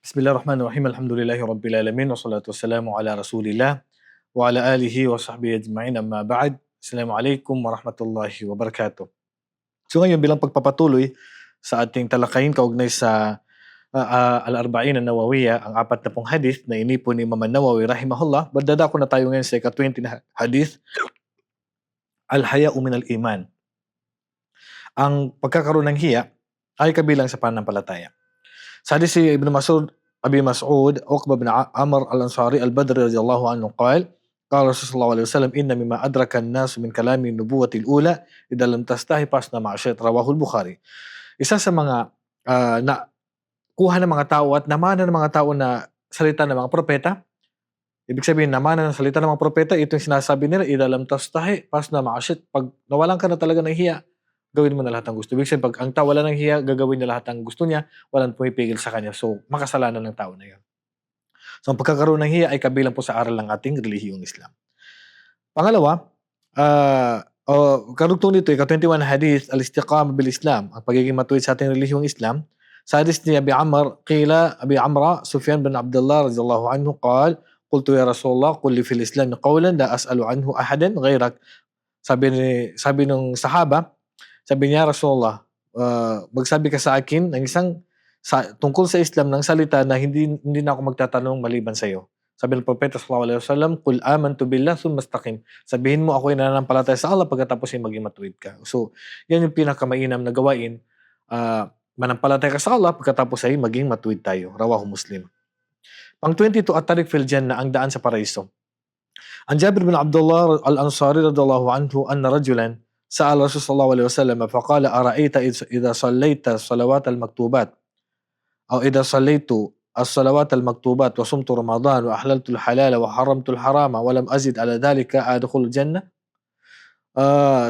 Bismillahirrahmanirrahim. Alhamdulillahi rabbil alamin wassalatu wassalamu ala Rasulillah wa ala alihi wa sahbihi ajma'in. Amma ba'd. Assalamualaikum warahmatullahi wabarakatuh. So ngayon bilang pagpapatuloy sa ating talakayin kaugnay sa Al-Arba'in an-Nawawiyya, ang 40 hadith na inipon ni Imam an-Nawawi rahimahullah. Dadako na tayo ngayon sa ika-20 na hadith, Al-Haya'u min al-Iman. Ang pagkakaroon ng hiya ay kabilang sa pananampalataya. Sa hadith si Ibn Mas'ud, Abi Mas'ud, Uqba bin Amr al-Ansari al-Badri radiyallahu anhu qala qala Rasulullah sallallahu alaihi wasallam inna mimma adraka an-nas min kalami nubuwati al-ula idza lam tastahi fasna ma'ashiyat rawahu al-Bukhari. Isa sa mga na kuha ng mga tao at namana ng mga tao na salita ng mga propeta. Ibig sabihin, namana ng salita ng mga propeta, ito yung sinasabi nila, idza lam tastahi fasna ma'ashiyat. Pag nawalan ka na talaga ng hiya, gawin mo na lahat ng gusto. Ibig sabihin, pag ang tao wala ng hiya, gagawin niya lahat ng gusto niya, walang pumipigil sa kanya. So, makasalanan ng tao na yun. So, ang pagkakaroon ng hiya ay kabilang po sa aral ng ating relihiyong Islam. Pangalawa, karugtong nito, ika-21 hadith, al-istiqama bil Islam, ang pagiging matuwid sa ating relihiyong Islam. Sa hadith ni Abi Amr, qila Abi Amra, Sufyan bin Abdullah radhiyallahu anhu, qala, qultu ya Rasulullah, qul li fil Islam qawlan la as'alu anhu ahadan ghayrak. Sabi ng sahaba, sabi niya, Rasulullah, magsabi ka sa akin ng tungkol sa Islam ng salita na hindi na ako magtatanong maliban sa iyo. Sabi ng Propeta sallallahu alaihi wasallam, "Qul amantu billah thumma istaqim." Sabihin mo ako ay nananampalataya sa Allah pagkatapos ay maging matuwid ka. So, yan yung pinakamainam na gawain. Manampalataya ka sa Allah pagkatapos ay maging matuwid tayo. Rawahu Muslim. Pang 22, at-tariq fil jannah, ang daan sa paraiso. An Jabir bin Abdullah al-Ansari radhiyallahu anhu anna rajulan سأل الرسول صلى الله عليه وسلم فقال أرأيت إذا صليت الصلوات المكتوبات أو إذا صليت الصلوات المكتوبات وصمت رمضان وأحللت الحلال وحرمت الحرام ولم أزد على ذلك أدخل الجنة.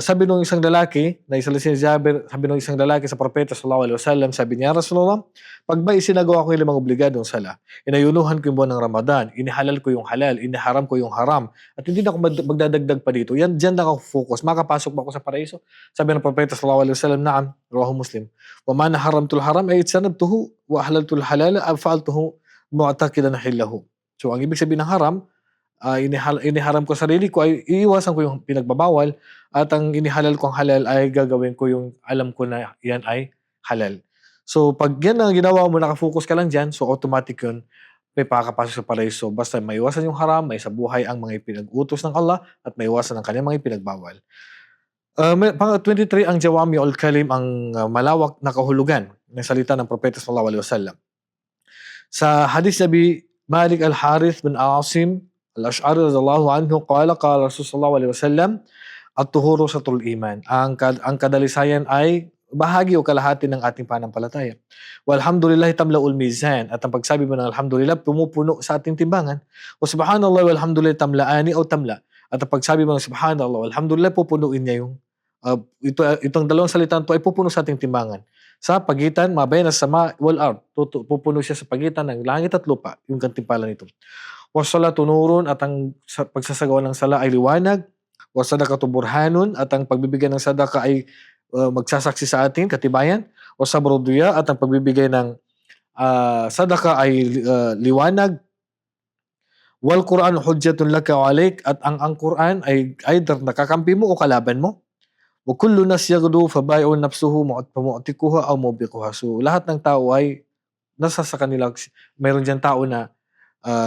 Sabi nung isang lalaki, na isa si Jabir, sabi nung isang lalaki sa Propeta sallallahu alaihi wasallam, sabi niya, Rasulullah, pag ba isinagawa ko yung 5 obligadong sala, inayunuhan ko yung buwan ng Ramadan, inihalal ko yung halal, iniharam ko yung haram, at hindi na ako magdadagdag pa dito, yan, dyan na ako focus, makapasok ba ako sa paraiso? Sabi ng Propeta sallallahu alaihi wasallam, naam, rawahu Muslim. Wa ma naharamtul haram ay itsanabtuhu wa ahlaltul halal fa'altuhu mu'taqidan hillahu. So ang ibig sabihin ng haram, iniharam ko sarili ko ay iiwasan ko yung pinagbabawal, at ang inihalal kong halal ay gagawin ko yung alam ko na yan ay halal. So pag yan ang ginawa mo, nakafocus ka lang dyan, so automatic yun, may pakapasok sa paraiso. Basta maiwasan yung haram, may sa buhay ang mga ipinag-utos ng Allah, at maiwasan ang kanyang mga ipinagbawal. Pang 23, ang Jawami al-Kalim, ang malawak na kahulugan ng salita ng Propeta sallallahu alaihi wasallam. Sa hadith Nabi Malik al-Harith bin Asim al-Ash'ari radhiyallahu anhu qala qala Rasul sallallahu alaihi wasallam, at-tuhuru satrul iman. Ang kadalisayan ay bahagi o kalahati ng ating pananampalataya. Walhamdulillah tamlaul mizan, at ang pagsabi mo ng alhamdulillah pumupuno sa ating timbangan. Wa subhanallah walhamdulillah tamlaani o tamla. At ang pagsabi mo ng subhanallah walhamdulillah pupunuin niya yung itong dalawang salita to ay pupuno sa ating timbangan. Sa pagitan mabayna sama wal ard, pupuno siya sa pagitan ng langit at lupa, yung gantimpalan nito. Wassalatu nurun, at ang pagsasagawa ng sala ay liwanag. Wasadaqatu burhanun, at ang pagbibigay ng sadaka ay magsasaksi sa atin, katibayan. Wasabru diya, at ang pagbibigay ng sadaka ay liwanag. Wal Quran hujjatun laka wa alayk, at ang Quran ay either nakakampi mo o kalaban mo. Wa kullu nas yaghdu fa bai'u nafsuhu mu'tikuha aw mubiquha. So lahat ng tao ay nasa sa kanila. Mayroon diyan tao na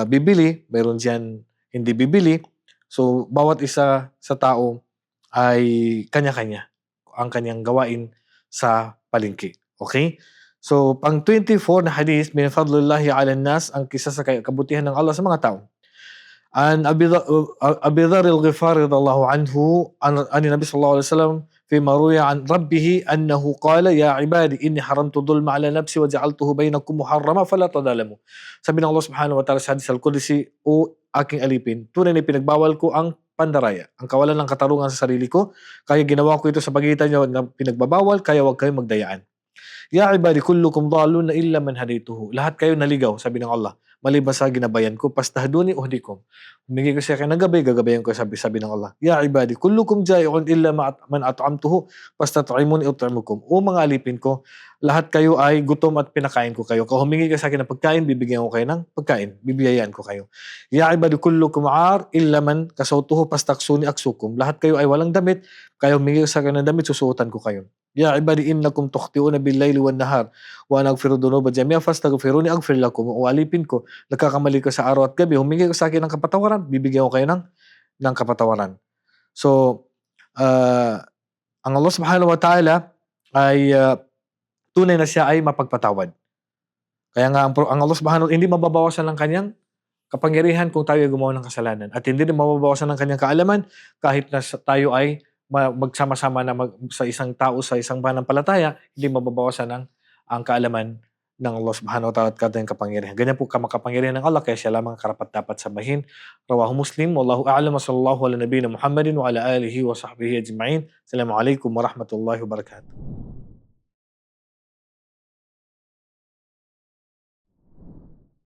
bibili, mayroon diyan hindi bibili. So bawat isa sa tao ay kanya-kanya ang kanyang gawain sa palengke. Okay? So pang 24 na hadith, min fadlillahi 'ala nas, ang kisa sa kabutihan ng Allah sa mga tao. An Abi Dharr al-Ghifari radhiyallahu anhu an Nabi sallallahu alaihi wasallam fi maruya an rabbih annahu qala ya ibadi inni haramtu dhulma ala nafsi wa ja'altuhu bainakum muharrama fala tadalamu. Sabi ng Allah subhanahu wa ta'ala sa hadith al-Qudsi, o aking alipin, tunay na pinagbawal ko ang pandaraya, ang kawalan ng katarungan sa sarili ko, kaya ginawa ko ito sa pagitan niyo na pinagbabawal, kaya huwag kayong magdayaan. Ya ibadi kullukum dhalun illa man hadaytuhu. Lahat kayo naligaw, sabi ng Allah. Maliban sa ginabayan ko, pastahduni uhdikum. Humingi ko sa akin ng gabay, gagabayan ko, sabi ng Allah. Ya ibadi kullukum jai'un illa man at'amtuhu, pastat'imuni ut'imukum. O mga alipin ko, lahat kayo ay gutom at pinakain ko kayo. Kung humingi ka sa akin ng pagkain, bibigyan ko kayo ng pagkain. Bibiyayaan ko kayo. Ya ibadi kullukum 'ar illa man kasawtuhu pastaksuni aksukum. Lahat kayo ay walang damit, kaya humingi ka sa akin ng damit, susuotan ko kayo. Ya ibadi innakum tukhti'una bil-laili wan-nahar wa ana aghfiru dhunuba jami'an fastaghfiruni aghfir lakum. O alipin ko, nagkakamali ka sa araw at gabi, humingi ka sa akin ng kapatawaran, bibigyan ko kayo ng kapatawaran. So, ang Allah Subhanahu wa Ta'ala ay tunay na siya ay mapagpatawad. Kaya nga ang Allah Subhanahu hindi mababawasan ng kanyang kapangyarihan kung tayo ay gumawa ng kasalanan, at hindi rin mababawasan ng kanyang kaalaman kahit na tayo ay magsama-sama na sa isang tao sa isang pananampalataya, hindi mababawasan ang kaalaman ng Allah Subhanahu wa Ta'ala at kanyang kapangyarihan. Ganyan po kamakapangyarihan ng Allah, kaya siya lamang karapat-dapat sambahin. Rawahu Muslim, wallahu a'lam, wa sallallahu ala nabiyina Muhammadin wa ala alihi wa sahbihi ajma'in. Assalamualaikum warahmatullahi wabarakatuh.